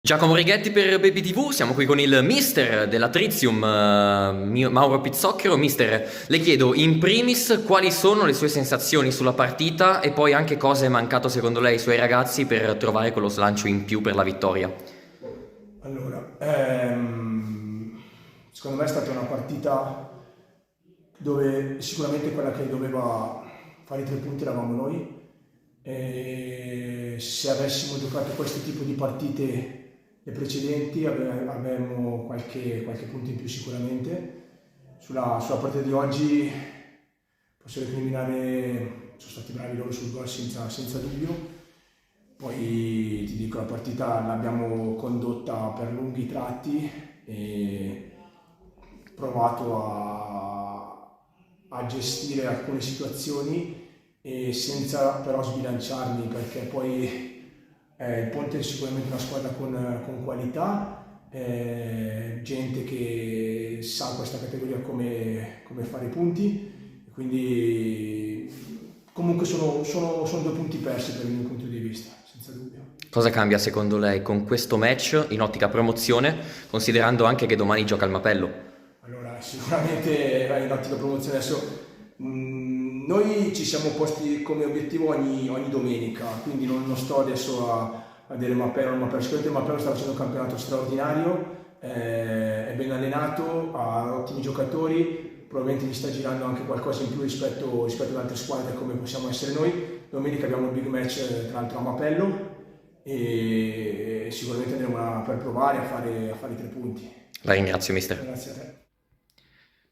Giacomo Righetti per Baby TV, siamo qui con il mister della Trizium, Mauro Pizzocchero. Mister, le chiedo in primis quali sono le sue sensazioni sulla partita e poi anche cosa è mancato secondo lei ai suoi ragazzi per trovare quello slancio in più per la vittoria. Allora, secondo me è stata una partita dove sicuramente quella che doveva fare i 3 punti eravamo noi. E se avessimo giocato questo tipo di partite le precedenti avremmo qualche punto in più sicuramente. Sulla partita di oggi posso recriminare, sono stati bravi loro sul gol senza dubbio. Poi ti dico, la partita l'abbiamo condotta per lunghi tratti e provato a gestire alcune situazioni e senza però sbilanciarmi, perché poi il Ponte è sicuramente una squadra con qualità, gente che sa questa categoria come fare i punti, e quindi comunque sono 2 punti persi per il mio punto di vista, senza dubbio. Cosa cambia secondo lei con questo match in ottica promozione, considerando anche che domani gioca il Mapello? Allora, sicuramente in ottica promozione adesso noi ci siamo posti come obiettivo ogni domenica, quindi non sto adesso a dire Mappello, sicuramente il Mappello sta facendo un campionato straordinario, è ben allenato, ha ottimi giocatori, probabilmente gli sta girando anche qualcosa in più rispetto ad altre squadre come possiamo essere noi. Domenica abbiamo il big match tra l'altro a Mappello e sicuramente andremo per provare a fare i 3 punti. La ringrazio, mister. Grazie a te.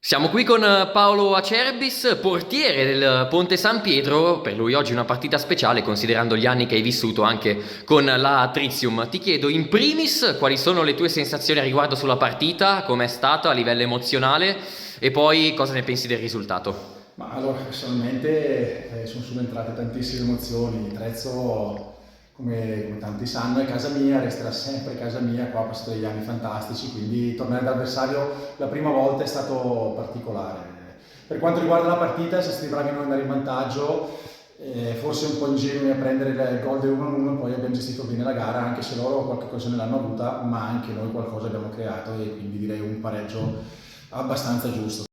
Siamo qui con Paolo Acerbis, portiere del Ponte San Pietro. Per lui oggi una partita speciale, considerando gli anni che hai vissuto anche con la Trizium. Ti chiedo in primis quali sono le tue sensazioni a riguardo sulla partita, com'è stata a livello emozionale e poi cosa ne pensi del risultato. Ma allora, personalmente sono subentrate tantissime emozioni. Trezzo, come tanti sanno, è casa mia, resterà sempre casa mia. Qua ho passato degli anni fantastici, quindi tornare dall'avversario la prima volta è stato particolare. Per quanto riguarda la partita, siamo stati bravi noi ad andare in vantaggio, forse un po' ingenui a prendere il gol del 1-1, poi abbiamo gestito bene la gara, anche se loro qualche occasione l'hanno avuta, ma anche noi qualcosa abbiamo creato e quindi direi un pareggio abbastanza giusto.